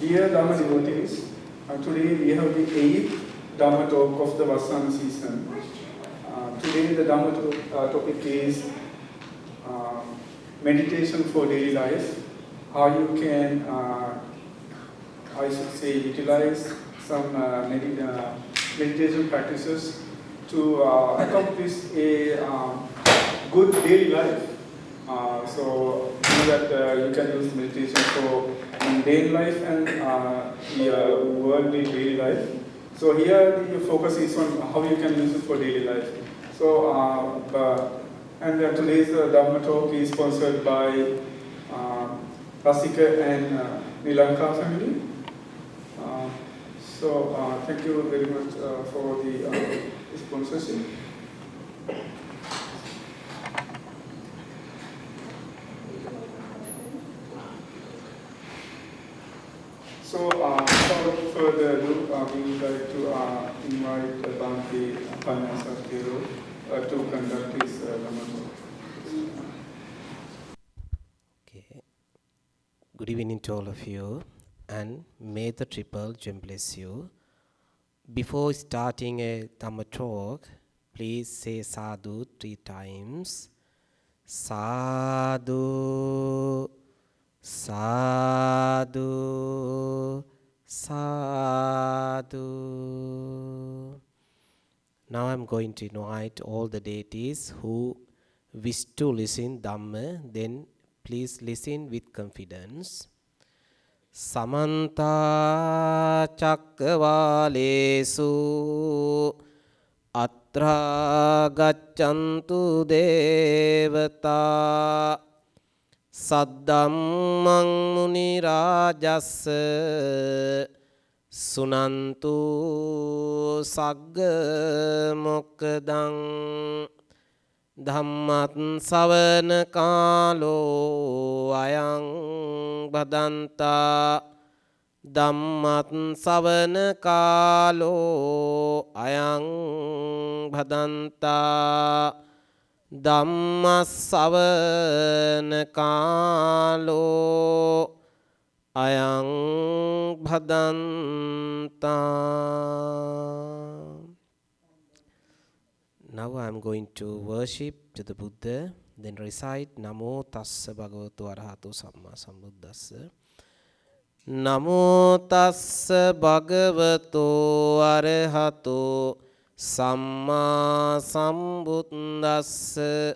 Dear Dhamma devotees, today we have the 8th Dhamma talk of the Vasana season. Today the Dhamma topic is meditation for daily life. How you can, I should say, utilize some meditation practices to accomplish a good daily life. So you know that you can use meditation for mundane life and the worldly daily life. So here the focus is on how you can use it for daily life. So today's Dhamma talk is sponsored by Rasika and Nilanka family. Thank you very much for the sponsorship. So, without further ado, we would like to invite Bhante Panyasakero to conduct his Dhamma talk. Okay. Good evening to all of you, and may the triple gem bless you. Before starting a Dhamma talk, please say sadhu 3 times. Sadhu, sadhu, sadhu. Now I'm going to invite all the deities who wish to listen Dhamma, then please listen with confidence. Samanta Chakravalesu Atra Gaccantu Devata Saddhammang Muni Rajassa Sunantu Sagga Mokkadang Dhammat Savana Kalo Ayang Bhadanta Dhammat Savana Kalo Ayang Bhadanta Dhammas Savana Kalo Ayang Bhadanta. Now I am going to worship to the Buddha, then recite Namo Tassa Bhagavato Arahato Samma Sambuddhassa. Namo Tassa Bhagavato Arahato Samma Sambuddhassa.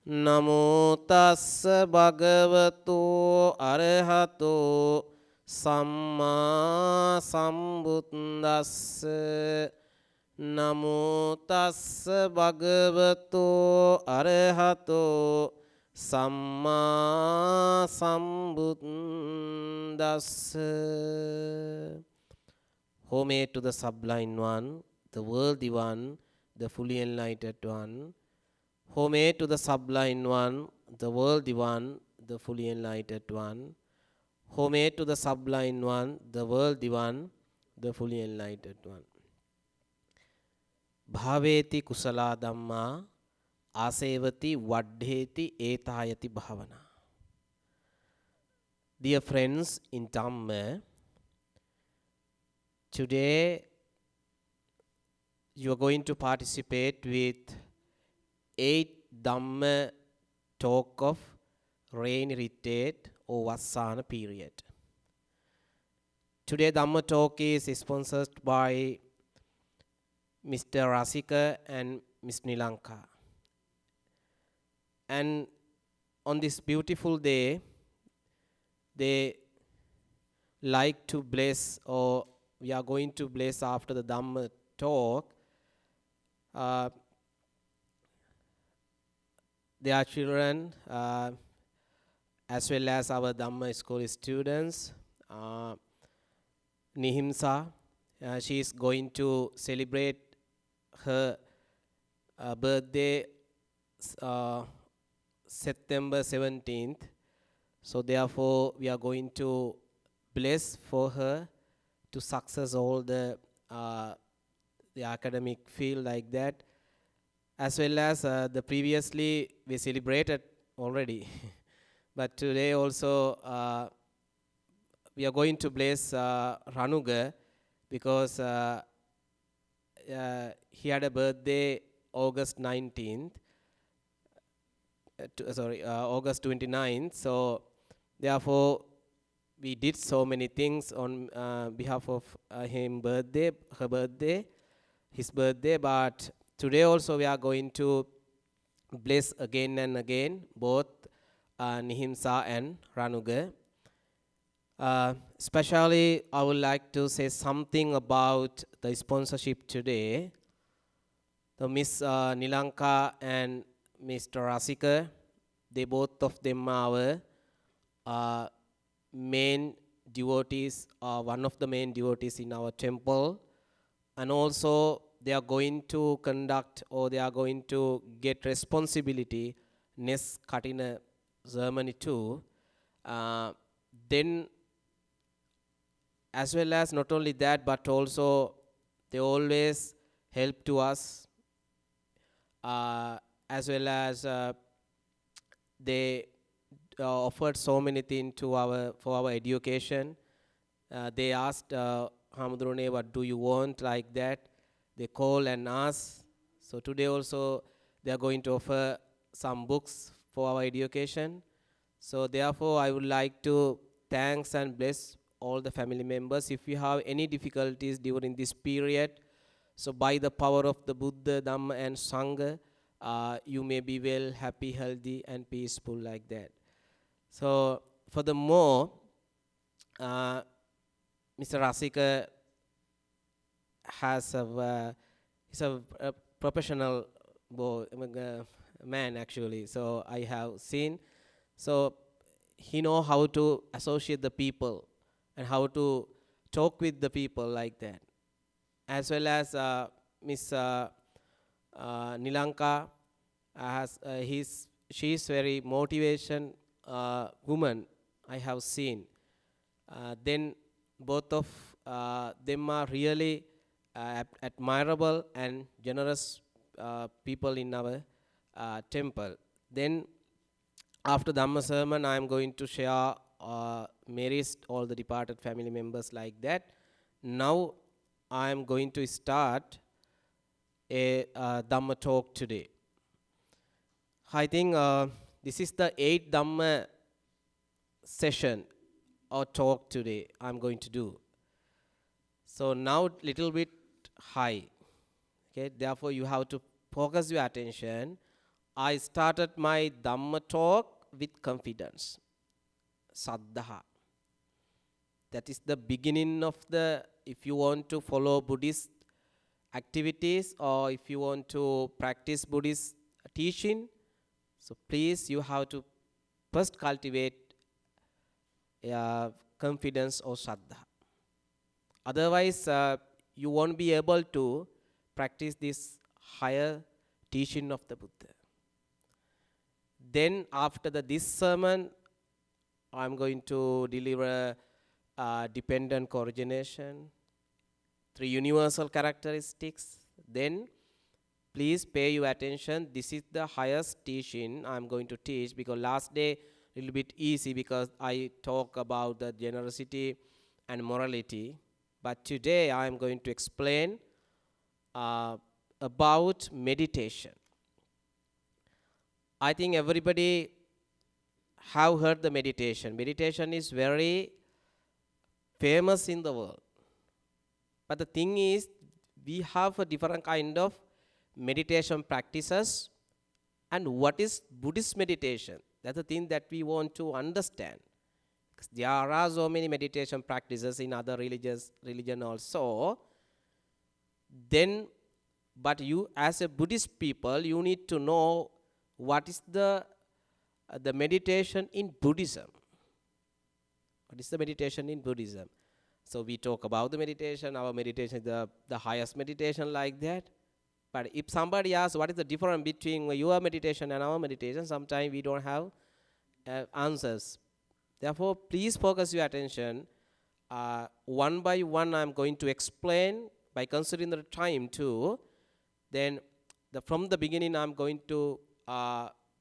Namo Tassa Bhagavato Arahato Samma Sambuddhassa. Namo Tassa Bhagavato Arahato Samma Sambuddhassa. Homage to the Sublime One, the Worthy One, the Fully Enlightened One. Homage to the Sublime One, the Worthy One, the Fully Enlightened One. Homage to the Sublime One, the Worthy One, the Fully Enlightened One. Bhaveti kusala dhamma asevati vaddheti etayati bhavana. Dear friends in Dhamma, today you are going to participate with 8 Dhamma talk of rain retreat or Vasana period. Today Dhamma talk is sponsored by Mr. Rasika and Ms. Nilanka. And on this beautiful day, they like to bless, or we are going to bless after the Dhamma talk, their children, as well as our Dhamma school students. Nihimsa, she is going to celebrate her birthday September 17th. So therefore we are going to bless for her to success all the academic field like that, as well as the previously we celebrated already. But today also we are going to bless Ranuga because he had a birthday August 19th. August 29th. So therefore, we did so many things on behalf of her birthday, his birthday. But today also we are going to bless again and again both Nihimsa and Ranuga. Especially, I would like to say something about the sponsorship today. So Miss Nilanka and Mr. Rasika, they both of them are our main devotees, one of the main devotees in our temple, and also they are going to conduct or they are going to get responsibility next Katina ceremony too. Then as well as not only that, but also they always help to us, as well as they offered so many things to for our education. They asked Hamdrone, what do you want, like that. They call and ask. So today also they are going to offer some books for our education. So therefore I would like to thanks and bless all the family members. If you have any difficulties during this period, so by the power of the Buddha, Dhamma and Sangha, you may be well, happy, healthy and peaceful like that. So furthermore, Mr. Rasika he's a professional man actually. So I have seen. So he know how to associate the people and how to talk with the people like that. As well as Miss Nilanka, she is very motivation woman I have seen. Then both of them are really admirable and generous people in our temple. Then after Dhamma sermon, I am going to share merits all the departed family members like that. Now I am going to start a Dhamma talk today. I think this is the 8th Dhamma session or talk today I'm going to do. So now little bit high. Okay, therefore you have to focus your attention. I started my Dhamma talk with confidence. Saddha. That is the beginning of if you want to follow Buddhist activities or if you want to practice Buddhist teaching, so please you have to first cultivate confidence or Saddha. Otherwise, you won't be able to practice this higher teaching of the Buddha. Then after this sermon, I'm going to deliver dependent coordination, 3 universal characteristics. Then please pay your attention. This is the highest teaching I'm going to teach, because last day a little bit easy because I talk about the generosity and morality. But today I am going to explain about meditation. I think everybody have heard the meditation. Meditation is very famous in the world. But the thing is, we have a different kind of meditation practices. And what is Buddhist meditation? That's the thing that we want to understand. Because there are so many meditation practices in other religion also. Then, but you as a Buddhist people, you need to know what is the meditation in Buddhism. What is the meditation in Buddhism? So we talk about the meditation. Our meditation is the highest meditation like that. But if somebody asks what is the difference between your meditation and our meditation, sometimes we don't have answers. Therefore, please focus your attention. One by one, I'm going to explain by considering the time too. Then from the beginning, I'm going to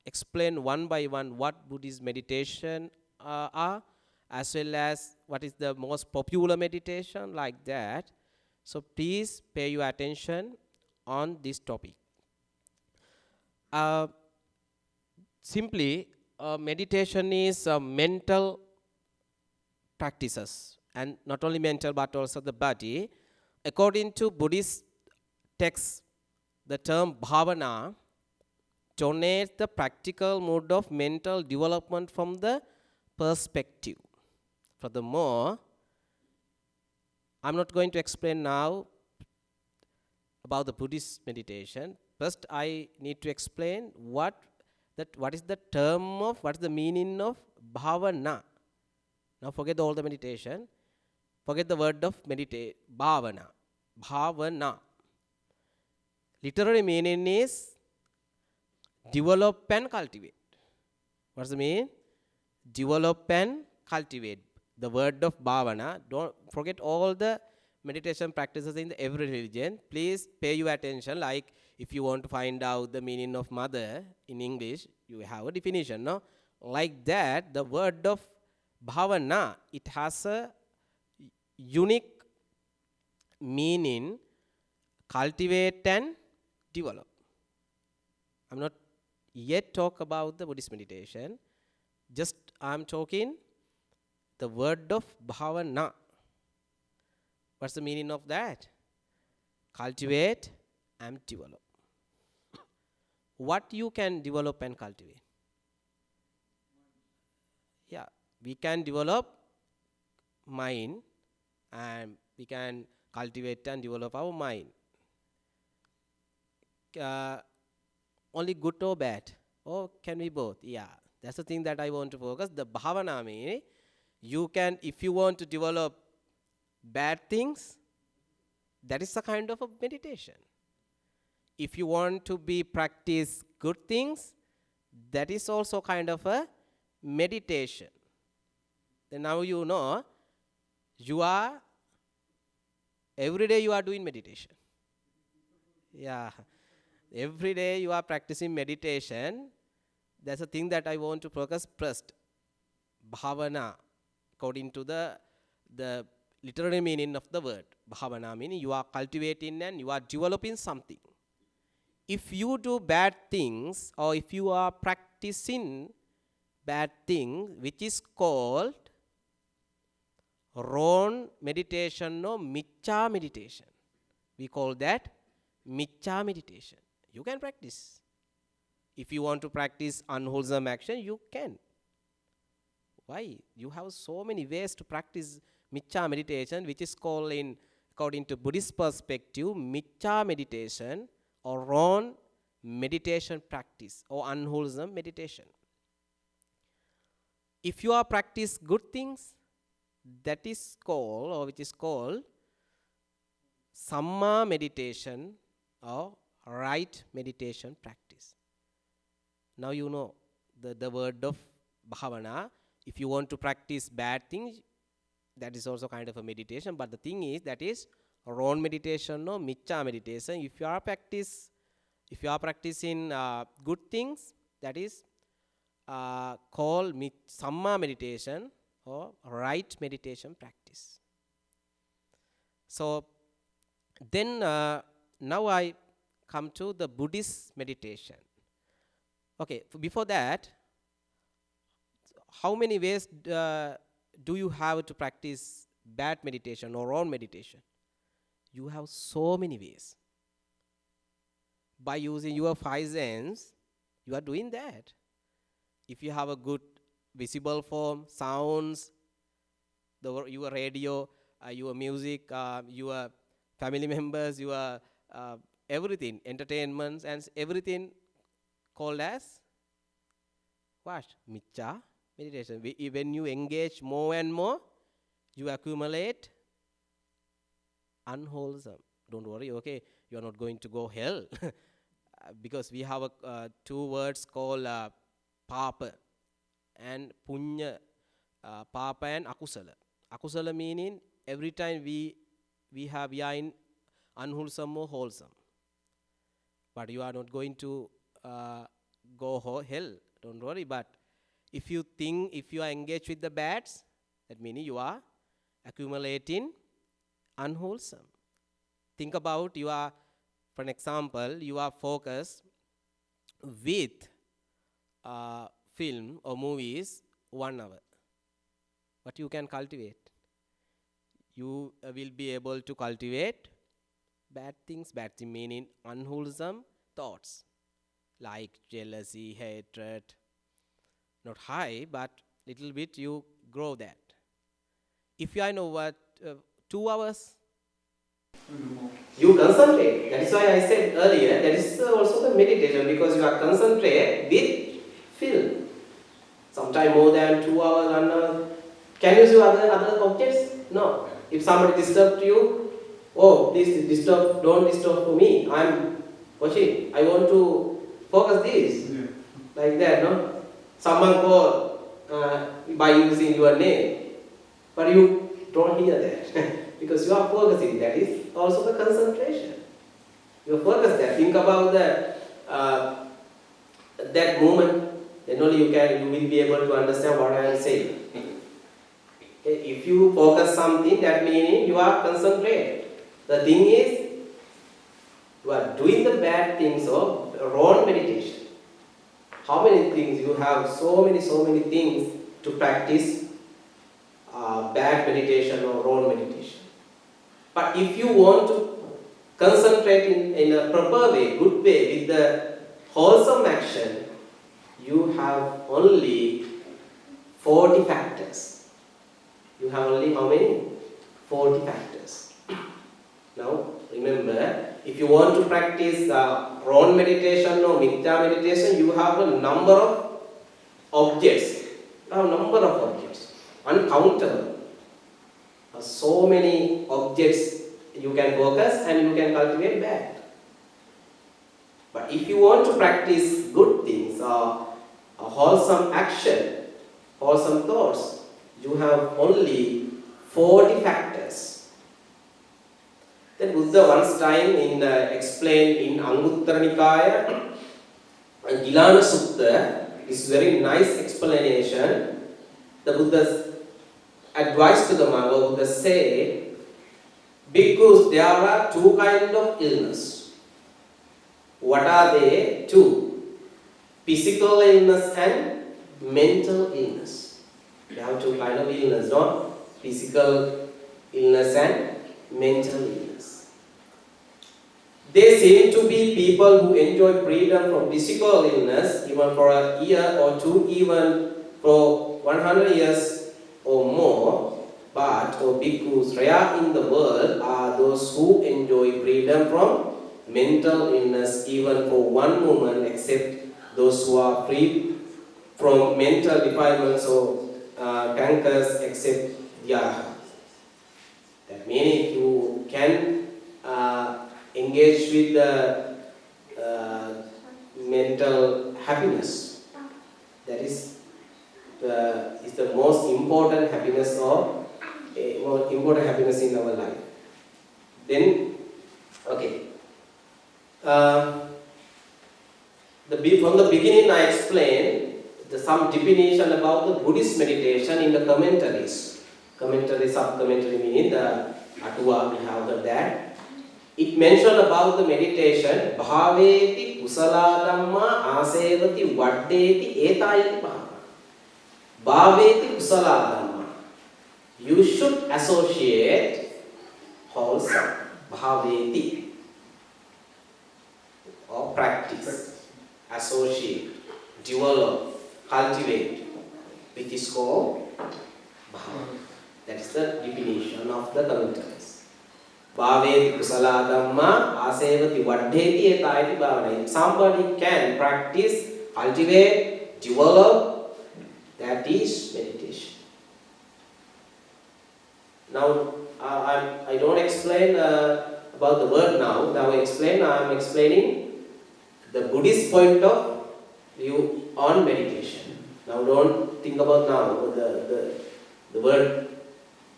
explain one by one what Buddhist meditation are, as well as what is the most popular meditation, like that. So please pay your attention on this topic. Uh, Simply, meditation is mental practices, and not only mental but also the body. According to Buddhist texts, the term bhavana denotes the practical mode of mental development from the perspective. Furthermore, I'm not going to explain now about the Buddhist meditation. First, I need to explain what is the term of, what is the meaning of bhavana. Now forget all the meditation. Forget the word of meditate. Bhavana. Bhavana. Literary meaning is develop and cultivate. What's the meaning? Develop and cultivate. The word of bhavana. Don't forget all the meditation practices in every religion. Please pay your attention. Like if you want to find out the meaning of mother in English, you have a definition, no? Like that, the word of bhavana, it has a unique meaning, cultivate and develop. I'm not yet talk about the Buddhist meditation. Just I'm talking the word of bhavana. What's the meaning of that? Cultivate and develop. What you can develop and cultivate? Yeah, we can develop mind, and we can cultivate and develop our mind. Only good or bad? Or can we both? Yeah, that's the thing that I want to focus. The bhavana means you can, if you want to develop bad things, that is a kind of a meditation. If you want to be practice good things, that is also kind of a meditation. Then now you know, you are, every day you are doing meditation. Yeah, every day you are practicing meditation. That's a thing that I want to focus first. Bhavana, according to the literary meaning of the word. Bhavana meaning you are cultivating and you are developing something. If you do bad things, or if you are practicing bad things, which is called wrong meditation or miccha meditation. We call that miccha meditation. You can practice. If you want to practice unwholesome action, you can. Why? You have so many ways to practice miccha meditation, which is called, in according to Buddhist perspective, miccha meditation, or wrong meditation practice, or unwholesome meditation. If you are practice good things, that is called, or which is called samma meditation, or right meditation practice. Now you know the word of bhavana. If you want to practice bad things, that is also kind of a meditation. But the thing is, that is wrong meditation or miccha meditation. If you are practicing good things, that is called samma meditation, or right meditation practice. So then now I come to the Buddhist meditation. Okay, before that, how many ways do you have to practice bad meditation or wrong meditation? You have so many ways. By using your five senses, you are doing that. If you have a good visible form, sounds, your radio, your music, your family members, your everything, entertainments, and everything called as what? Miccha meditation. When you engage more and more, you accumulate unwholesome. Don't worry, okay? You are not going to go hell. Because we have two words called papa and punya. Papa and akusala. Akusala meaning every time we are in unwholesome or wholesome. But you are not going to go hell. Don't worry. But if you are engaged with the bads, That means you are accumulating unwholesome. Think about you are, for an example, you are focused with film or movies 1 hour. What you can cultivate? You will be able to cultivate bad things meaning unwholesome thoughts like jealousy, hatred, not high, but little bit you grow that. If you know what, 2 hours, you concentrate. That is why I said earlier, that is also the meditation, because you are concentrate with film. Sometimes more than 2 hours, 1 hour. Can you see other objects? No. If somebody disturbs you, oh, please disturb, don't disturb for me. I'm watching. I want to focus this. Yeah. Like that, no? Someone call by using your name, but you don't hear that because you are focusing. That is also the concentration. You focus there. Think about that moment. Then only you will be able to understand what I am saying. If you focus something, that means you are concentrated. The thing is, you are doing the bad things or wrong meditation. How many things you have? So many things to practice bad meditation or wrong meditation. But if you want to concentrate in a proper way, good way, with the wholesome action, you have only 40 factors. You have only how many? 40 factors. Now, remember, if you want to practice wrong meditation or mithya meditation, you have a number of objects. You have a number of objects, uncountable. So many objects you can focus and you can cultivate bad. But if you want to practice good things, a wholesome action, wholesome thoughts, you have only 40 factors. Then Buddha once time explained in Anguttara Nikaya, Gilana Sutta, is very nice explanation. The Buddha's advice to the Manga, Buddha say, because there are two kinds of illness. What are they? Two. Physical illness and mental illness. There are two kinds of illness, no? Physical illness and mental illness. They seem to be people who enjoy freedom from physical illness even for a year or two, even for 100 years or more. But bhikkhus rare in the world are those who enjoy freedom from mental illness even for one moment, except those who are free from mental defilements or cankers, except Dhyaha. That means you can engage with the mental happiness. That is the most important happiness or more important happiness in our life. Then, okay. From the beginning, I explained some definition about the Buddhist meditation in the commentaries. Commentary, sub-commentary meaning the Atwa, we have heard that. It mentioned about the meditation, Bhaveti kusala dhamma asevati vaddeti etayati bhava. Bhaveti kusala dhamma. You should associate wholesome. Bhaveti. Or practice. Associate. Develop. Cultivate. Which is called bhava. That is the definition of the commentaries. Bhaveti kusala dhamma asevati vaddheti etayati bhavana. If somebody can practice, cultivate, develop, that is meditation. Now, I don't explain about the word now. Now I am explaining the Buddhist point of view on meditation. Now don't think about now the word.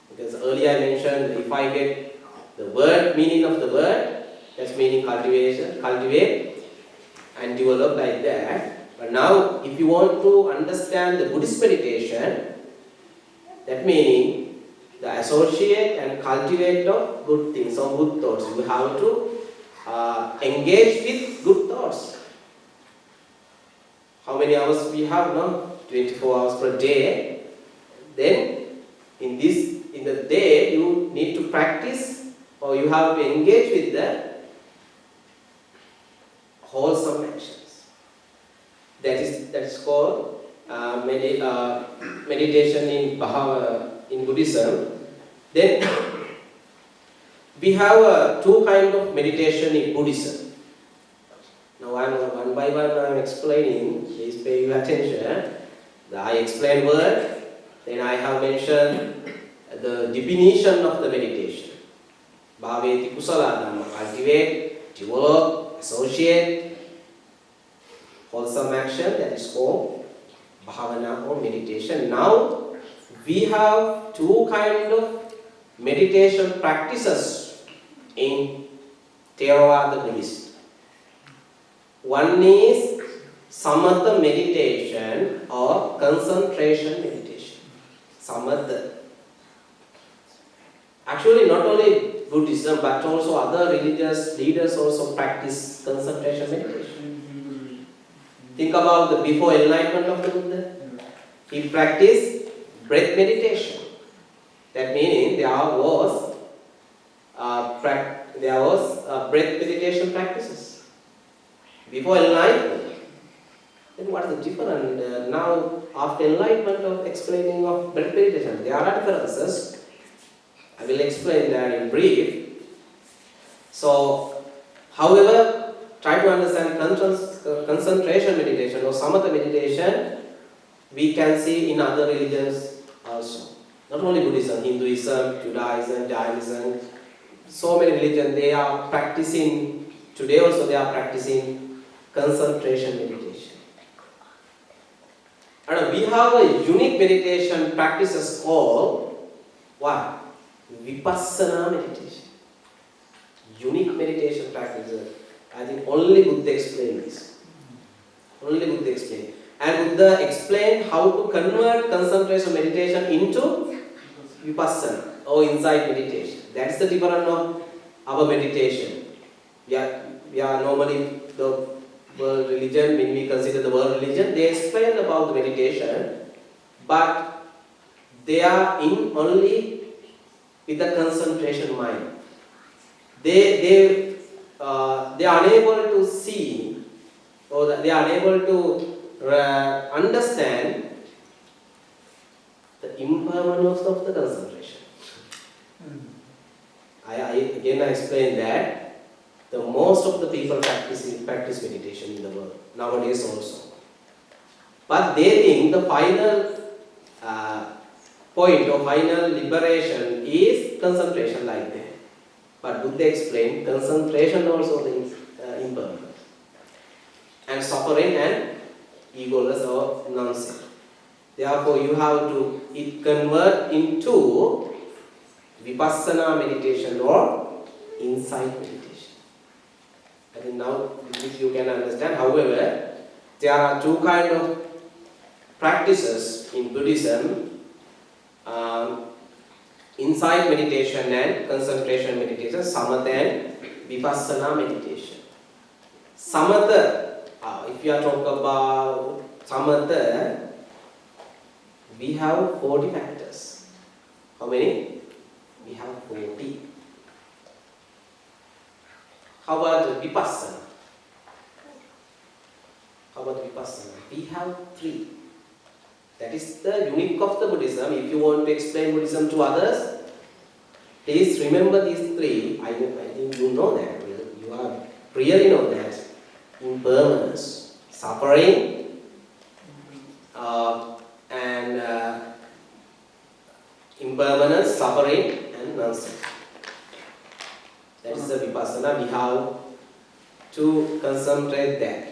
Because earlier I mentioned, if I get the word, meaning of the word, that's meaning cultivation, cultivate and develop like that. But now, if you want to understand the Buddhist meditation, That meaning the associate and cultivate of good things or good thoughts. You have to engage with good thoughts. How many hours we have now? 24 hours per day. Then in the day you need to practice or you have to engage with the wholesome actions. That is called meditation in Buddhism. Then we have two kinds of meditation in Buddhism. Now one by one I'm explaining. Please pay your attention. I explain word. Then I have mentioned the definition of the meditation. Bhaveti kusala dhamma, cultivate, develop, associate, wholesome action, that is called bhavana or meditation. Now we have two kinds of meditation practices in Theravada Buddhism. One is samatha meditation or concentration meditation. Samatha. Actually, not only Buddhism but also other religious leaders also practice concentration meditation. Think about the before enlightenment of the Buddha. He practiced breath meditation. That meaning there was breath meditation practices before enlightenment. Then what is the difference now after enlightenment of explaining of breath meditation? There are differences. I will explain that in brief. So, however, try to understand concentration meditation or samatha meditation, we can see in other religions also. Not only Buddhism, Hinduism, Judaism, Jainism, so many religions, they are practicing, today also they are practicing concentration meditation. And we have a unique meditation practices called what? Vipassana meditation. Unique meditation practices. I think only Buddha explained this. Only Buddha explained. And Buddha explained how to convert concentration meditation into Vipassana or insight meditation. That's the difference of our meditation. We are normally the world religion, when we consider the world religion, they explain about the meditation, but they are in only with the concentration mind. They are unable to see or they are unable to understand the impermanence of the concentration. I explained that the most of the people practice meditation in the world nowadays also, but they think the final point or final liberation is concentration like that. But Buddha explained concentration also the impermanence and suffering and egoless or non-self. Therefore, you have to convert into Vipassana meditation or insight meditation. I think now this you can understand. However, there are two kinds of practices in Buddhism. Insight meditation and concentration meditation, samatha and vipassana meditation. Samatha, if you are talking about samatha, we have 40 factors. How many? We have 40. How about vipassana? We have 3. That is the unique of the Buddhism. If you want to explain Buddhism to others, please remember these 3. I think you know that. You are really know that. Impermanence, suffering, and impermanence, suffering, and non-self. That is the vipassana. We have to concentrate that.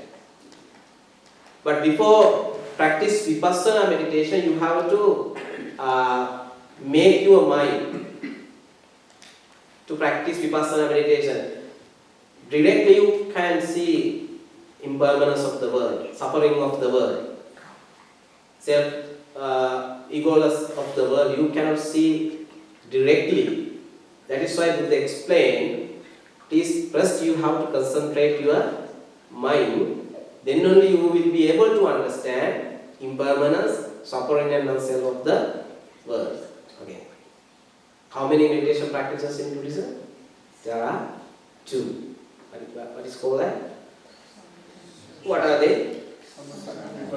But before practice vipassana meditation, you have to make your mind to practice vipassana meditation. Directly you can see impermanence of the world, suffering of the world. egoless of the world, you cannot see directly. That is why Buddha explained, is first you have to concentrate your mind, then only you will be able to understand impermanence, suffering and non-self of the world. Okay. How many meditation practices in Buddhism? There are 2. What is called that? What are they?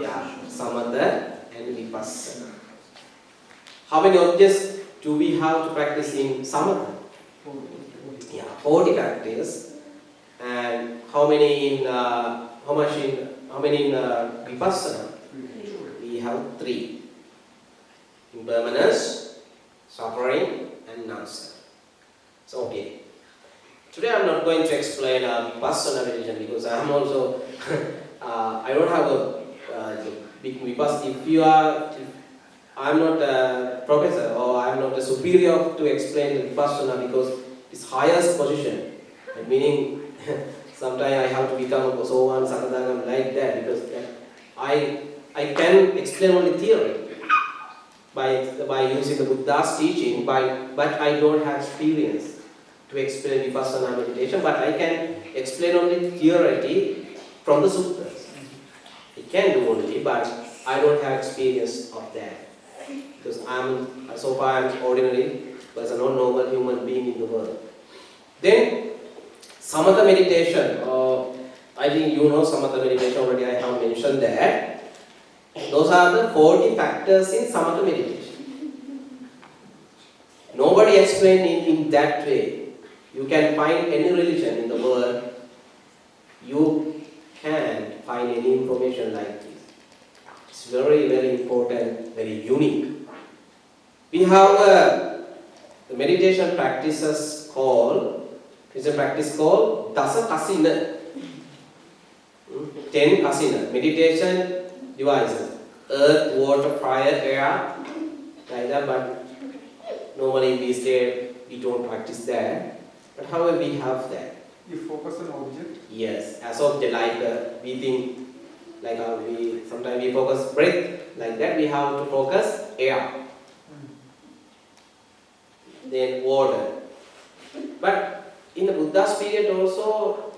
Yeah, Samatha and Vipassana. How many objects do we have to practice in Samatha? Yeah, 40 practice. And how many in Vipassana? We have 3. Impermanence, suffering, and non-self. So okay. Today I am not going to explain Vipassana meditation because I am also I don't have a big Vipassana. If I am not a professor or I am not a superior to explain the Vipassana because it's highest position. Meaning sometimes I have to become a Sovan, Sakadagam like that because I can explain only theory by using the Buddha's teaching, but I don't have experience to explain Vipassana meditation, but I can explain only theory from the sutras. I can do only, but I don't have experience of that. Because so far I'm ordinary person, not normal human being in the world. Then, Samatha meditation. I think you know Samatha meditation already, I have mentioned that. Those are the 40 factors in Samatha meditation. Nobody explained it in that way. You can find any religion in the world, you can find any information like this. It's very, very important, very unique. We have the meditation practices called, it's a practice called Dasa Kasina. 10 Kasina, meditation devices. Earth, water, fire, air, like that, but normally we say we don't practice that. But however, we have that. You focus on object? Yes, as object, like we think, like sometimes we focus breath, like that we have to focus air. Then water. But in the Buddha's period also,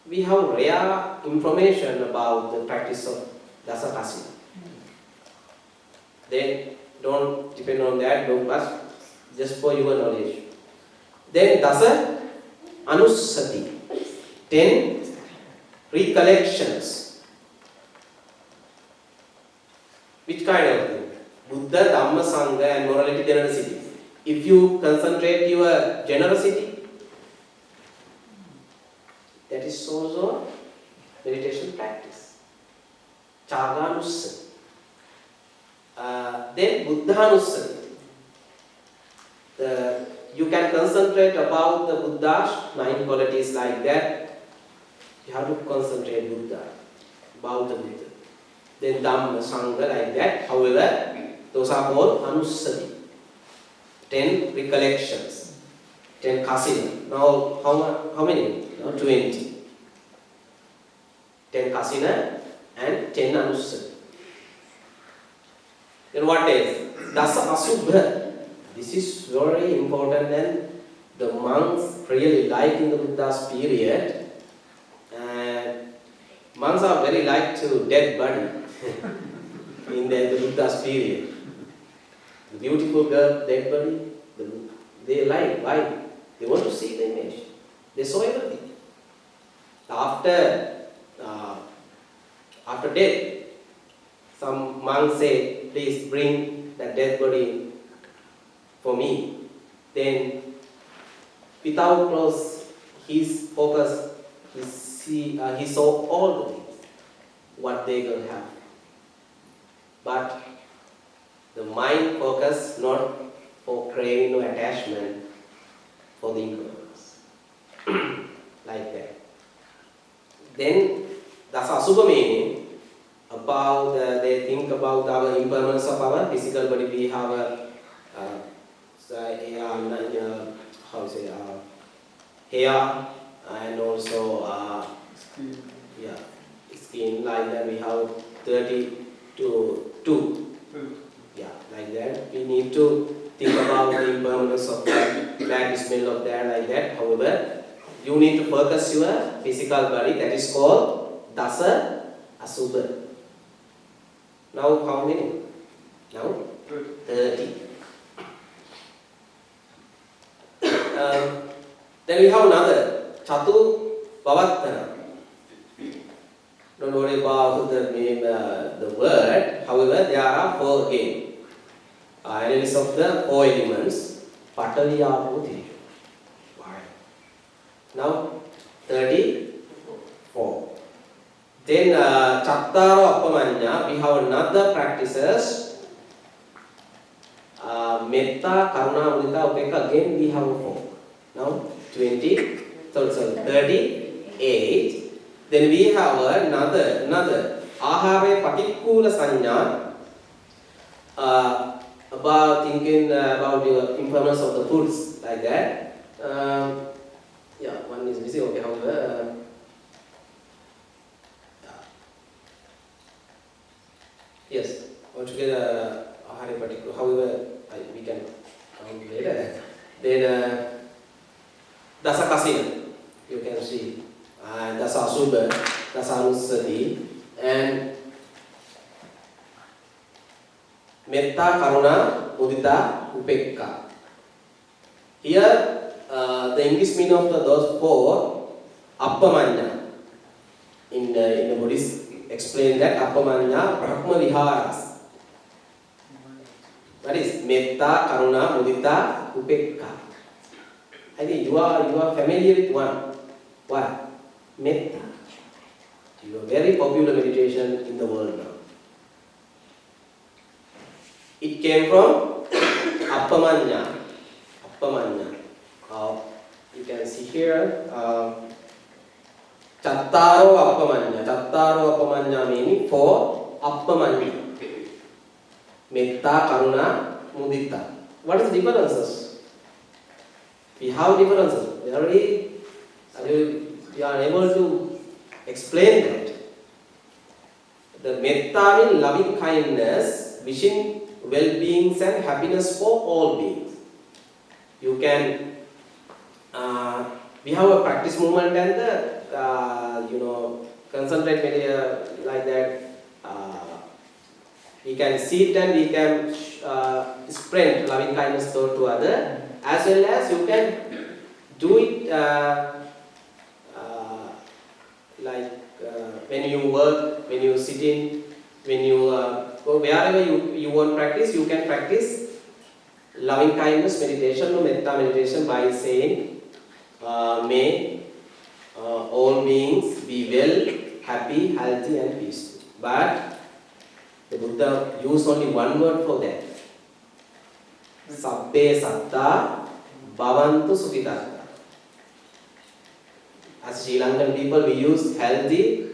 we have rare information about the practice of Dasa Kasina. Then don't depend on that, don't pass, just for your knowledge. Then Dasa Anusati, 10 recollections. Which kind of thing? Buddha, Dhamma, Sangha and morality, generosity. If you concentrate your generosity, that is also meditation practice. Chaganusati. Then Buddhanusati. You can concentrate about the Buddha's 9 qualities like that. You have to concentrate about the Buddha. Then Dhamma, Sangha like that. However, those are called Anusati. 10 recollections. 10 kasina. Now, how many? Now 20. 10 kasina and 10 Anusati. Then what else? Dasa Asubha. This is very important and the monks really like in the Buddha's period. And monks are very like to dead body in the Buddha's period. The beautiful girl, dead body, they like. Why? They want to see the image. They saw everything. After death, some monks say, please bring that dead body for me. Then, without clothes, his focus, he saw all the things, what they will have. But the mind focus not for craving or attachment, for the impermanence. Like that. Then, that's Asubha meaning about, they think about our impermanence of our physical body. We have a hair and also skin like that. We have 30 to 2. Yeah, like that. need to think about the impermanence of that, bad smell of that, like that. However, you need to focus your physical body. That is called Dasa Asubha. Now how many? Now 30. Then we have another Chatu Pavattana. Don't worry about the word. However, there are 4 again. Analysis of the 4 elements. Patavi, Apu, Tejjo. Now 34. Then Chattara Appamanya, we have another practices. Metta, Karuna, Mudita, Upekka, again we have 4. Now 38. Then we have another Ahare Patikula Sanya, about thinking about the impermanence of the foods, like that. Yeah, one is busy. Okay, however, yes, altogether Ahare Patikula. However, we can count later. Then Dasa Kasina, you can see. Dasa Asubha, Dasa Anusati, and Metta, Karuna, Mudita, Upekka. Here, the English meaning of those 4, Appamanya. In the Buddhist explain that Appamanya Brahma Viharas. That is Metta, Karuna, Mudita, Upekka. I think you are familiar with one. What? Metta. You are very popular meditation in the world now. It came from Appamanya. Appamanya. You can see here Chattaro Appamanya. Chattaro Appamanya meaning 4 Appamanya. Metta, Karuna, Mudita. What is the differences? We have differences. We are able to explain that. The metta means loving kindness, wishing well-beings and happiness for all beings. You can, we have a practice movement and the, concentrate like that. We can sit and we can spread loving kindness to other, as well as you can do it when you work, when you sit in, when you go wherever you want to practice, you can practice loving kindness meditation or metta meditation by saying, may all beings be well, happy, healthy and peaceful. But the Buddha used only one word for that. Sabbe satta bhavantu sukhitatta. As Sri Lankan people, we use healthy,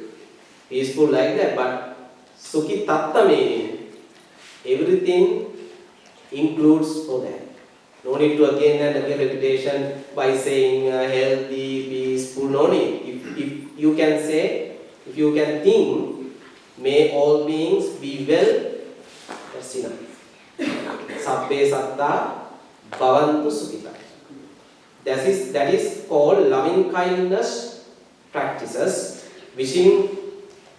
peaceful like that, but sukhitatta meaning everything includes for that. No need to again and again repetition by saying healthy, peaceful, no need. If you can say, if you can think, may all beings be well, that's enough. Sabbe satta bhavantu sukhitatta. That is called loving kindness practices, wishing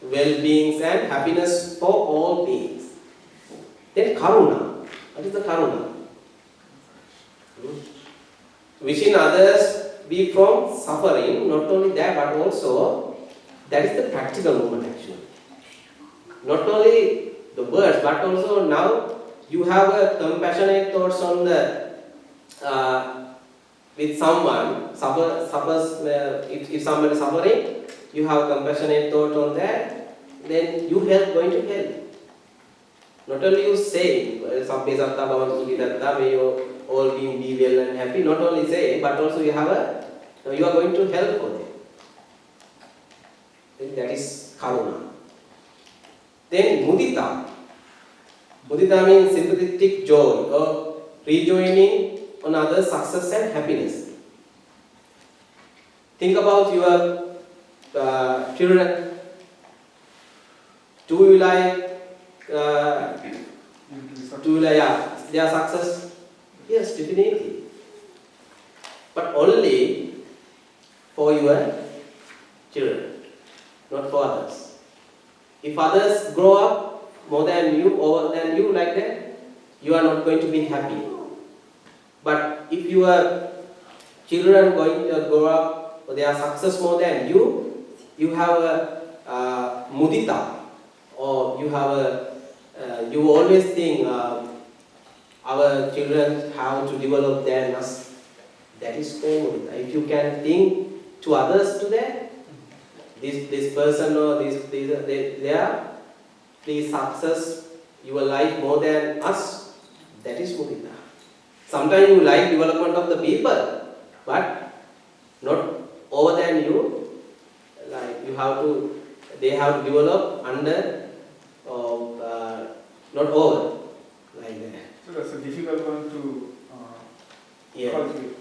well-beings and happiness for all beings. Then karuna. What is the karuna? Wishing others be from suffering. Not only that, but also that is the practical movement actually. Not only the words, but also now you have a compassionate thoughts on the with someone suffers. If somebody is suffering, you have compassionate thought on that. Then you going to help. Not only you say, Sabbe satta bhavantu sukhitatta, may you all be well and happy. Not only say, but also you are going to help for them. That is karuna. Then mudita. Mudita means sympathetic joy or rejoining on others' success and happiness. Think about your children. Do you like their success? Yes, definitely. But only for your children, not for others. If others grow up more than you, over than you like that, you are not going to be happy. But if your children going to grow up, they are success more than you, you have a mudita, or you have you always think our children have to develop than us. That is called mudita. If you can think to others to that, this person or they are please success your life more than us, that is mudita. Sometimes you like development of the people, but not over than you. Like you have to, they have to develop under or not over like that. So that's a difficult one to Yeah. cultivate.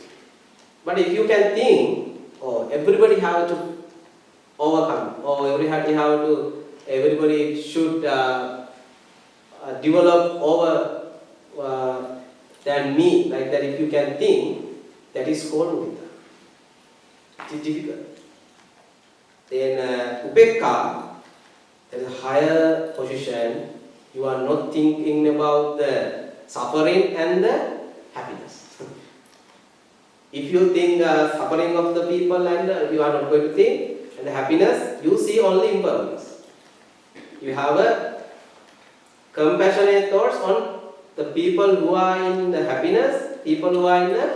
But if you can think, oh, everybody have to overcome, or everybody should develop over than me, like that. If you can think, that is called mudita. It is difficult. Then upekka, there is a higher position. You are not thinking about the suffering and the happiness. If you think suffering of the people and you are not going to think, and the happiness, you see only impermanence. You have a compassionate thoughts on the people who are in the happiness, people who are in the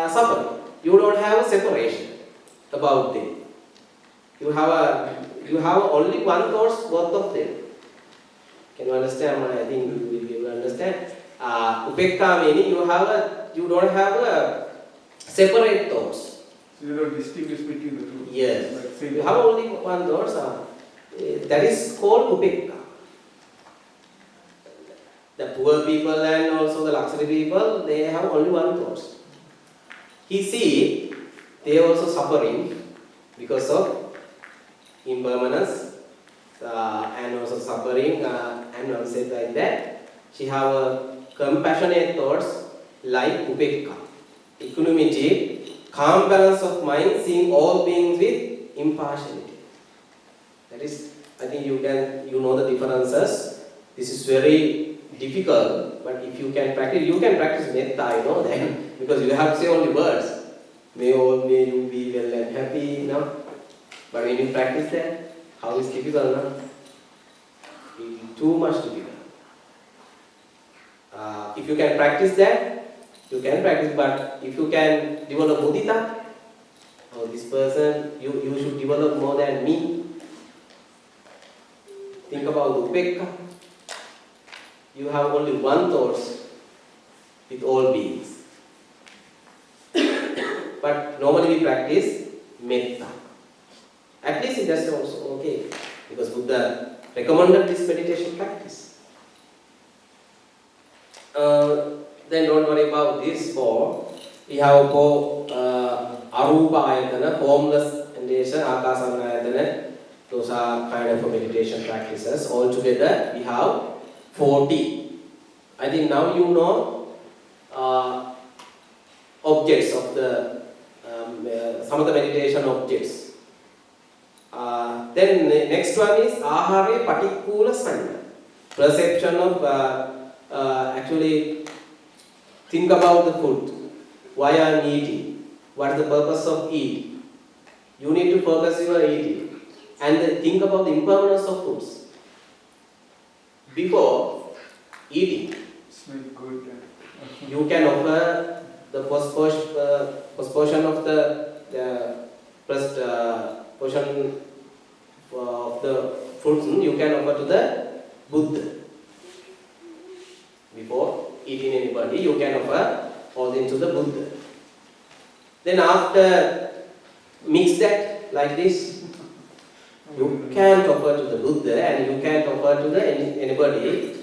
suffering. You don't have a separation about them. You have only one thoughts, both of them. Can you understand? I think you will be able to understand. Upekka meaning you don't have a separate thoughts. So you don't distinguish between the two. Yes. Like same You have only one thoughts. That is called upekka. The poor people and also the luxury people, they have only one thoughts. He see they are also suffering because of impermanence and also suffering and one said like that. She have a compassionate thoughts like upekka, equanimity, calm balance of mind, seeing all beings with impartiality. That is, I think you know the differences. This is very difficult, but if you can practice metta, you know then, because you have to say only words. May you be well and happy, you know. But when you practice that, how is difficult, no? It is too much difficult. If you can practice that, you can practice, but if you can develop mudita, oh, this person, you should develop more than me. Think about upekka. You have only one thoughts with all beings. But normally we practice metta. At least that's also okay, because Buddha recommended this meditation practice. Then don't worry about this four. We have four arupa ayatana, formless meditation, akasana ayatana. Those are kind of meditation practices. All together we have 40. I think now you know objects of the some of the meditation objects. Then next one is ahare patikula sanya. Perception of actually think about the food. Why I am eating? What is the purpose of eating? You need to focus your eating and then think about the impermanence of foods before eating. smell good. You can offer the first portion of the first portion of the food. You can offer to the Buddha before eating anybody. You can offer all into the Buddha. Then after mix that like this. You can't offer to the Buddha and you can't offer to anybody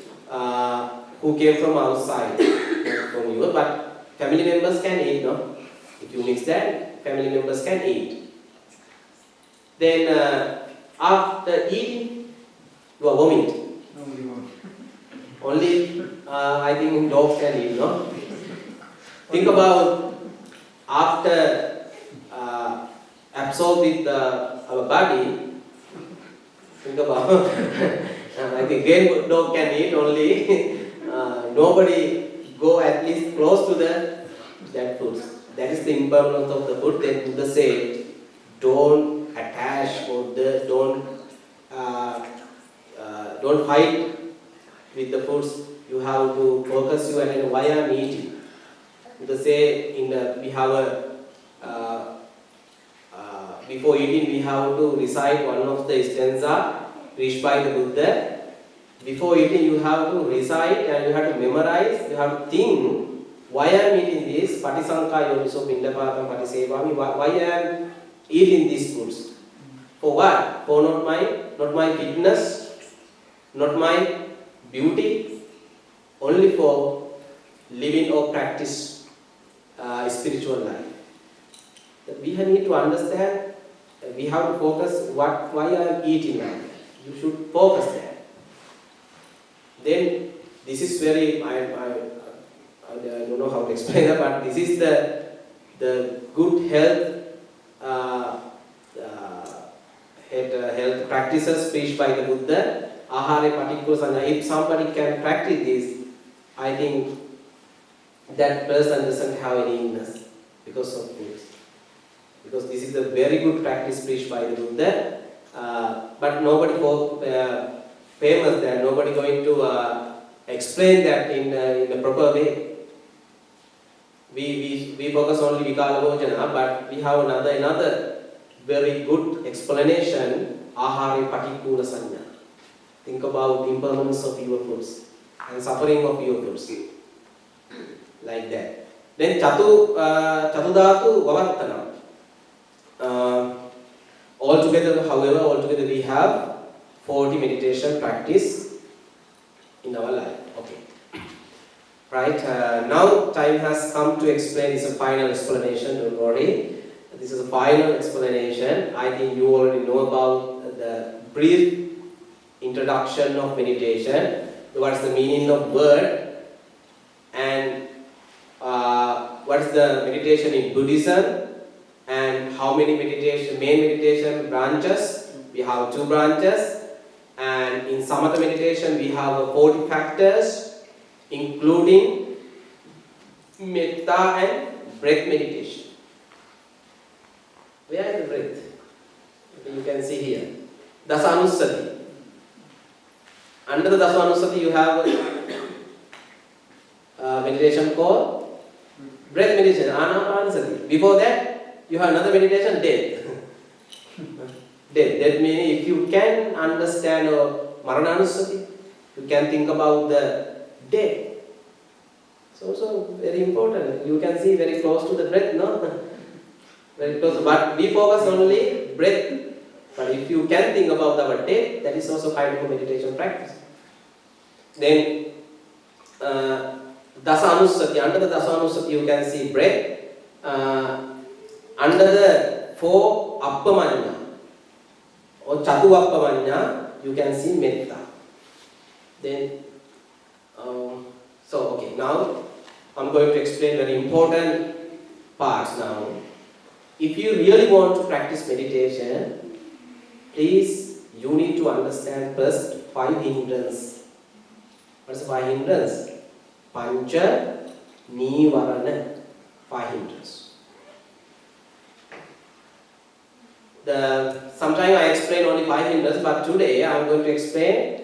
who came from outside, not from you, but family members can eat, no? If you mix that, family members can eat. Then after eating, you are vomiting. Only, I think dogs can eat, no? Think about after absorb with our body, think about, I think again dog can eat only, nobody go at least close to that food. That is the impermanence of the food. Then Buddha say, don't attach or don't fight with the foods. You have to focus you and why I am eating. Buddha say we have before eating we have to recite one of the stanza preached by the Buddha. Before eating you have to recite and you have to memorize, you have to think why I am eating this, patisankha yoniso pindapatam patisevami, why I am eating these foods. For what? For not my fitness, not my beauty, only for living or practice spiritual life. That we need to understand, we have to focus why I am eating now. You should focus there. Then this is very, I don't know how to explain that, but this is the good health health practices preached by the Buddha. Ahare patikko sanya. If somebody can practice this, I think that person doesn't have any illness because of this. Because this is a very good practice preached by the Buddha. But nobody famous there, nobody going to explain that in a proper way. We focus only Vikala Bhojana, but we have another very good explanation, Ahare Patikula Sanya. Think about the impermanence of your foods and suffering of your foods. Like that. Then Chatudhatu Vavartana. Altogether we have 40 meditation practice in our life. Okay. Right, now time has come to explain. It's a final explanation, don't worry. This is a final explanation. I think you already know about the brief introduction of meditation. What is the meaning of word and what is the meditation in Buddhism and how many main meditation branches. We have 2 branches, and in Samatha meditation we have 40 factors including metta and breath meditation. Where is the breath? You can see here. Dasanusati. Under the Dasanusati you have meditation called breath meditation, Anapanasati. Before that you have another meditation, death. Death means if you can understand Marananusati, you can think about the death. So also very important. You can see very close to the breath, no? Very close. But we focus only breath. But if you can think about our death, that is also kind of a meditation practice. Then Dasanusati. Under the Dasanusati you can see breath. Under the 4 Appamanya or Chatu Appamanya, you can see metta. Then, so okay, now I'm going to explain very important parts now. If you really want to practice meditation, please, you need to understand first 5 hindrances. What is the 5 hindrances? Pancha Nivarana, 5 hindrances. Sometimes I explain only 5 hindrances, but today I am going to explain.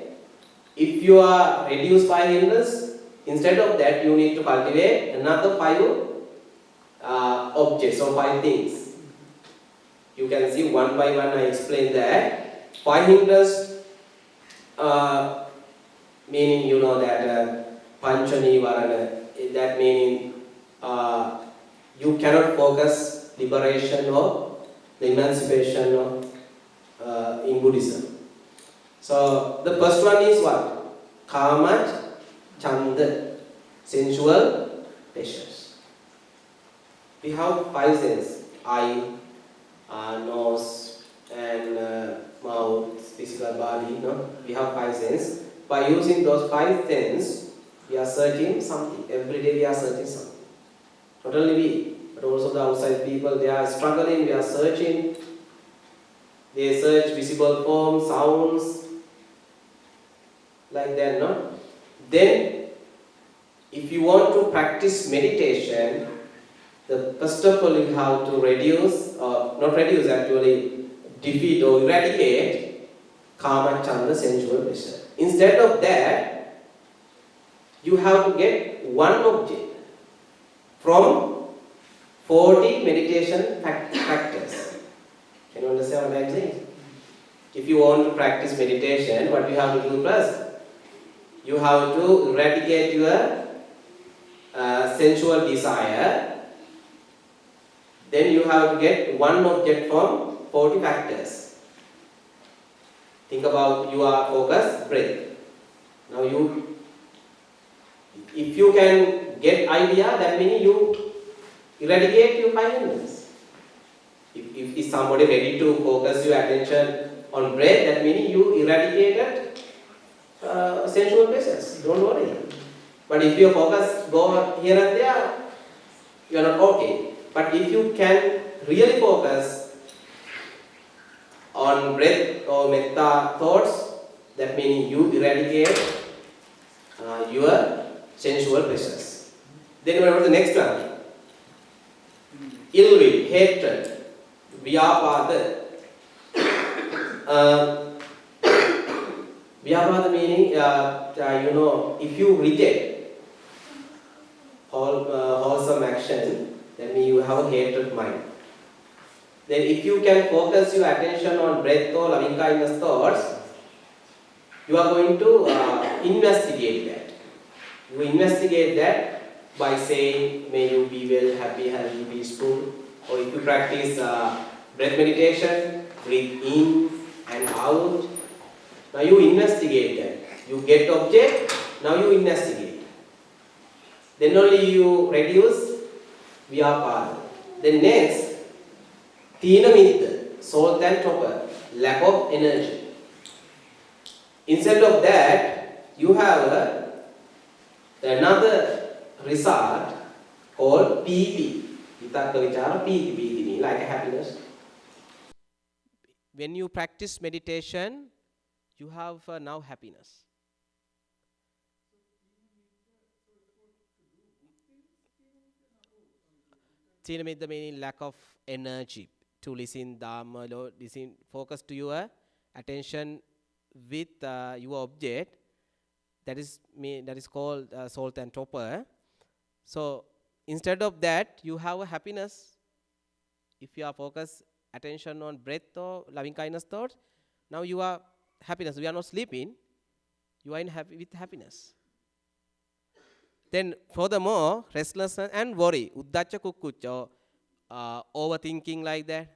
If you are reduced 5 hindrances, instead of that you need to cultivate another 5 objects or 5 things. You can see one by one I explain that. 5 hindrances meaning you know that Pancha Nivarana, that meaning you cannot focus liberation or the emancipation in Buddhism. So the first one is what? Kama, Chanda, sensual pleasures. We have 5 senses: eye, nose, and mouth, physical body. No, we have 5 senses. by using those five senses, we are searching something. Every day we are searching something. Not only we, but also the outside people, they are struggling, we are searching. They search visible forms, sounds, like that, no? Then, if you want to practice meditation, first of all you have to reduce, not reduce actually, defeat or eradicate kama, chanda, sensual pleasure. Instead of that, you have to get one object from 40 meditation factors. Can you understand what I am saying? If you want to practice meditation, what you have to do first? You have to eradicate your sensual desire. Then you have to get one object from 40 factors. Think about your focus, breath. Now if you can get idea, that means you eradicate your five elements. If somebody ready to focus your attention on breath, that means you eradicated sensual pleasures. Don't worry. But if your focus go here and there, you are not okay. But if you can really focus on breath or metta thoughts, that means you eradicate your sensual pleasures. Then what about the next one? Ill will, hatred, vyapada. Vyapada meaning, if you reject wholesome action, that means you have a hatred mind. Then if you can focus your attention on breath or loving kindness thoughts, you are going to investigate that. You investigate that by saying, may you be well, happy, healthy, peaceful. Or if you practice breath meditation, breathe in and out. Now you investigate that. You get object, now you investigate. Then only you reduce vyapada. Then next, tina mitta, salt and torpor, lack of energy. Instead of that, you have another result called piti. Vitakka vichara, piti, piti means like a happiness. When you practice meditation, you have now happiness. Tina mitta meaning lack of energy to listen dharma, listen, focus to your attention with your object. That is called salt and torpor. So instead of that, you have a happiness. If you are focused attention on breath or loving kindness thoughts, now you are happiness. We are not sleeping. You are with happiness. Then furthermore, restlessness and worry, uddacha kukkucha, overthinking like that.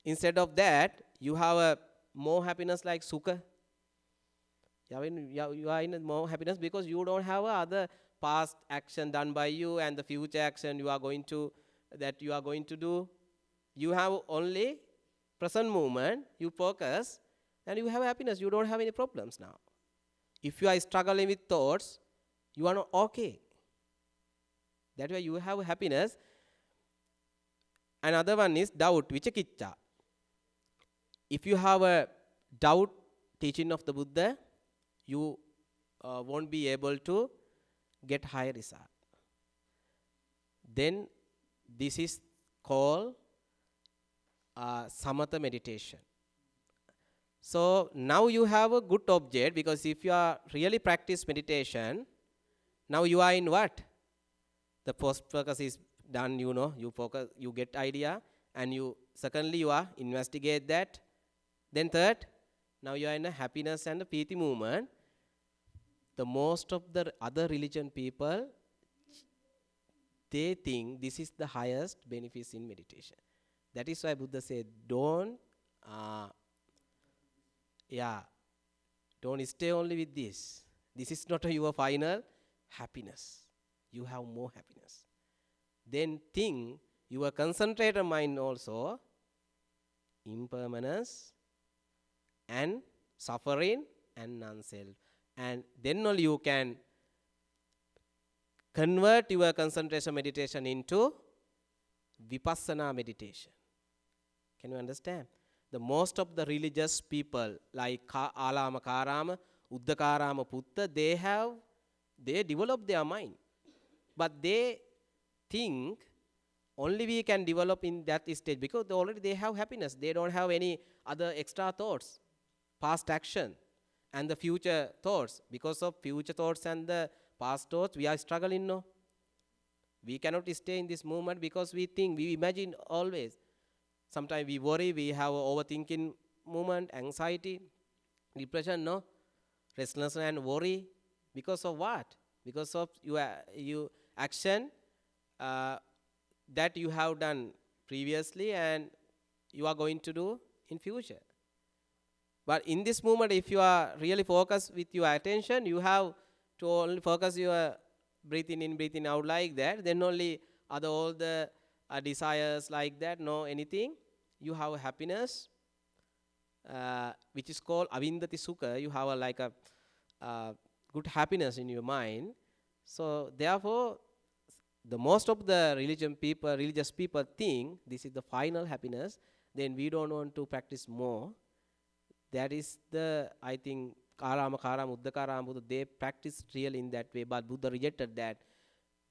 Instead of that, you have a more happiness like sukha. You are in more happiness because you don't have other past action done by you and the future action you are going to do. You have only present moment, you focus, and you have happiness. You don't have any problems now. If you are struggling with thoughts, you are not okay. That way you have happiness. Another one is doubt, vichikiccha. If you have a doubt teaching of the Buddha, you won't be able to get high result. Then this is called samatha meditation. So now you have a good object, because if you are really practice meditation, now you are in what? The first focus is done, you focus, you get idea, and secondly you are investigate that. Then third, now you are in a happiness and a piti movement. The most of the other religion people, they think this is the highest benefits in meditation. That is why Buddha said, don't stay only with this. This is not your final happiness. You have more happiness. Then think your concentrated mind also, impermanence and suffering and non-self. And then only you can convert your concentration meditation into vipassana meditation. Can you understand? The most of the religious people like Alama Karama, Uddakarama Putta, they develop their mind. But they think only we can develop in that stage because already they have happiness. They don't have any other extra thoughts, past action and the future thoughts. Because of future thoughts and the past thoughts, we are struggling, no? We cannot stay in this moment because we think, we imagine always. Sometimes we worry, we have overthinking moment, anxiety, depression, no? Restlessness and worry. Because of what? Because of your action that you have done previously and you are going to do in future. But in this moment, if you are really focused with your attention, you have to only focus your breathing in, breathing out like that. Then only all the desires like that, no anything. You have happiness, which is called avindati sukha. You have like a good happiness in your mind. So therefore, the most of the religious people think this is the final happiness. Then we don't want to practice more. That is the, I think, Karama, Uddakarama Buddha, they practiced really in that way, but Buddha rejected that.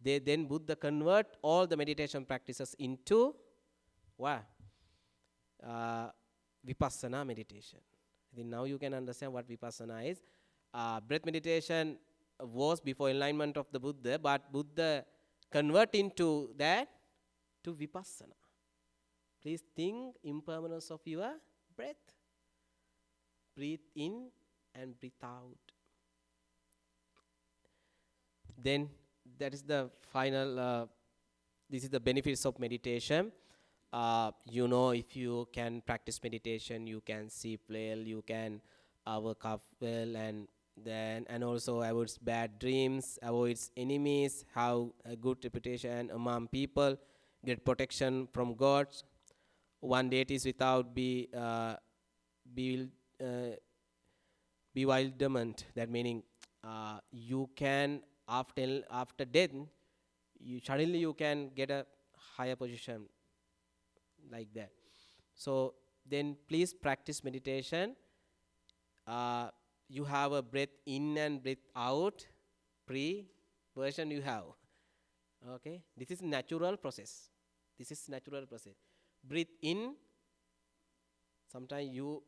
Then Buddha convert all the meditation practices into what? Vipassana meditation. I think now you can understand what Vipassana is. Breath meditation was before enlightenment of the Buddha, but Buddha convert into that to Vipassana. Please think impermanence of your breath. Breathe in and breathe out. Then that is the final, this is the benefits of meditation. If you can practice meditation, you can sleep well, you can work up well, and also avoids bad dreams, avoids enemies, have a good reputation among people, get protection from God. One deity without bewilderment. That meaning you can after death, suddenly you can get a higher position like that. So then please practice meditation. You have a breath in and breath out version you have. Okay, this is natural process. Breathe in. Sometimes you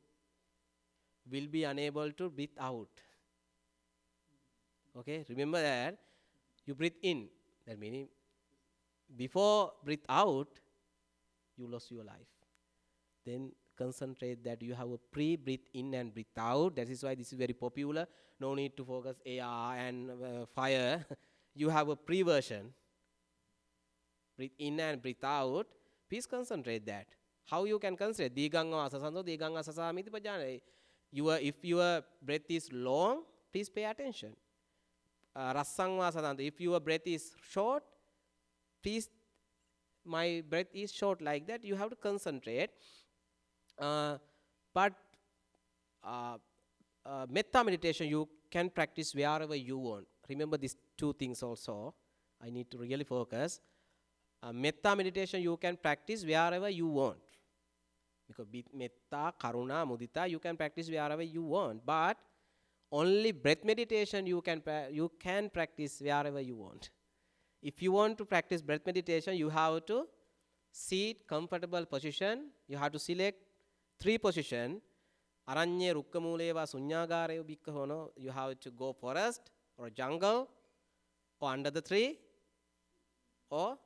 will be unable to breathe out. Okay, remember that you breathe in. That meaning before breathe out, you lost your life. Then concentrate that you have a breathe in and breathe out. That is why this is very popular. No need to focus air and fire. You have a version. Breathe in and breathe out. Please concentrate that. How you can concentrate? Diganga asasando, diganga asasamiti pajana. If your breath is long, please pay attention. Rassangva asasando. If your breath is short, please, my breath is short like that. You have to concentrate. But metta meditation you can practice wherever you want. Remember these two things also. I need to really focus. Metta meditation you can practice wherever you want. Because metta, karuna, mudita you can practice wherever you want. But only breath meditation you can practice wherever you want. If you want to practice breath meditation, you have to sit comfortable position. You have to select 3 positions. Aranye, rukkamuleva, sunyagare, bikkahono. You have to go forest or jungle or under the tree or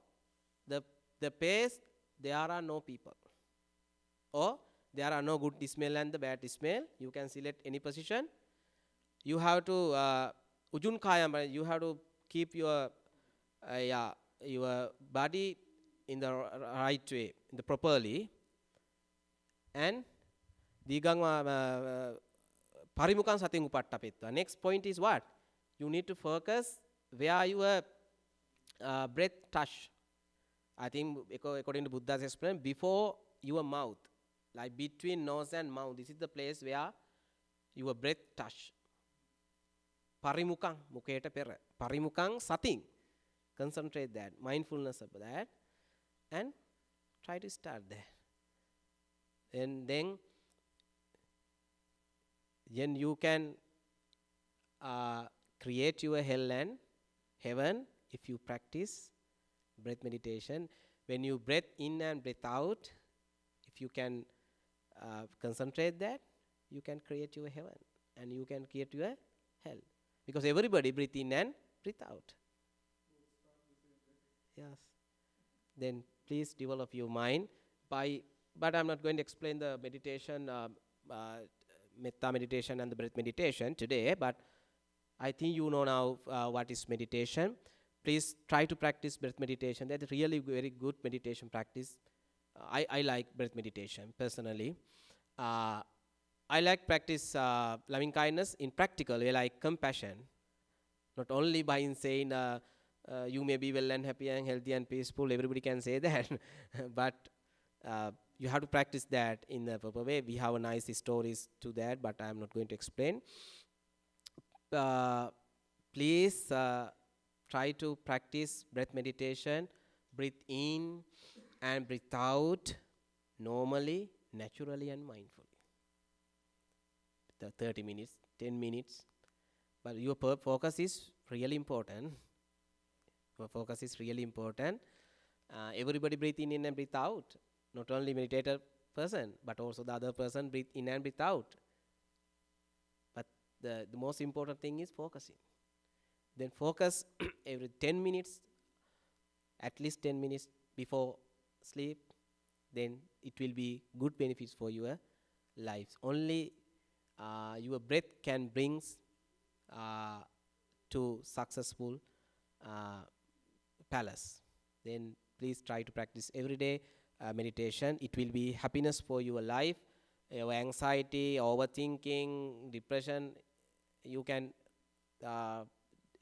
the place there are no people or there are no good smell and the bad smell. You can select any position. You have to ujun kayam. You have to keep your body in the right way, in the properly. And digangwa parimukan sating upattapetta. Next point is what? You need to focus where your breath touch. I think according to Buddha's explanation, before your mouth, like between nose and mouth, this is the place where your breath touch. Parimukang, muketa pera. Parimukang sating. Concentrate that, mindfulness of that, and try to start there. And then you can create your hell and heaven if you practice breath meditation. When you breathe in and breathe out, if you can concentrate that, you can create your heaven and you can create your hell. Because everybody breathe in and breathe out. Yes. Then please develop your mind but I'm not going to explain the meditation, metta meditation and the breath meditation today, but I think you know now what is meditation. Please try to practice breath meditation. That's really very good meditation practice. I like breath meditation personally. I like practice loving kindness in practical way, like compassion. Not only by saying you may be well and happy and healthy and peaceful, everybody can say that, but you have to practice that in a proper way. We have nice stories to that, but I am not going to explain. Please try to practice breath meditation. Breathe in and breathe out normally, naturally and mindfully. The 30 minutes, 10 minutes. But your focus is really important. Your focus is really important. Everybody breathe in and breathe out. Not only meditator person, but also the other person breathe in and breathe out. But the most important thing is focusing. Then focus every 10 minutes, at least 10 minutes before sleep. Then it will be good benefits for your lives. Only your breath can bring to successful palace. Then please try to practice every day meditation. It will be happiness for your life. Your anxiety, overthinking, depression, you can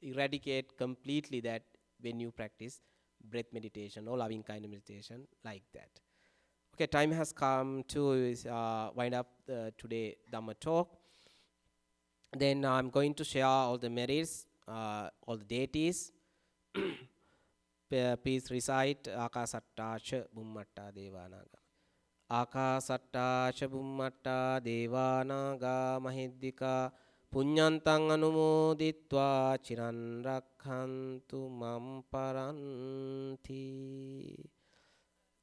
eradicate completely that when you practice breath meditation or loving kind of meditation like that. Okay, time has come to wind up today Dhamma talk. Then I'm going to share all the merits, all the deities. Please recite Akasatta Cha Bhummatta Devanaga. Akasatta Cha Bhummatta Devanaga Mahiddhika Punyantang Anumoditva Chiran Rakhantu Mam Paranti.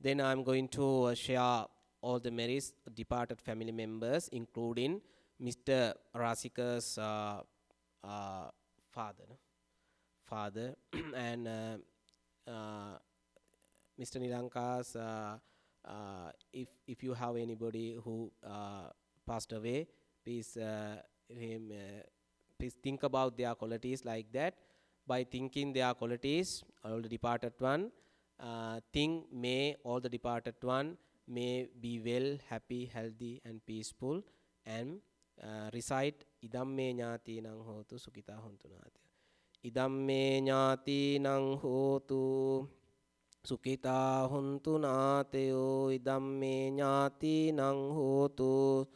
Then I'm going to share all the merits of departed family members, including Mr. Rasika's father and Mr. Nilanka's, if you have anybody who passed away, please please think about their qualities like that. By thinking their qualities, all the departed one, think may all the departed one may be well, happy, healthy and peaceful, and recite idamme ñāti nang hotu sukita hontu nāti. Idamme ñāti nang hotu sukita hontu nāteo. Idamme ñāti nang hotu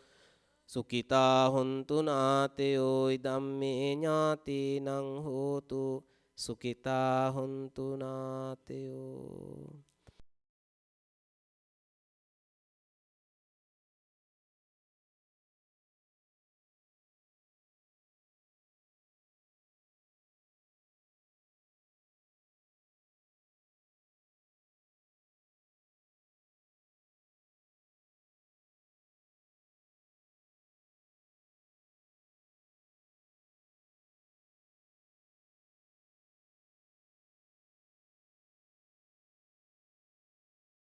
sukita hontu nāteo. Idamme ñāti nang hotu sukita hontu nāteo.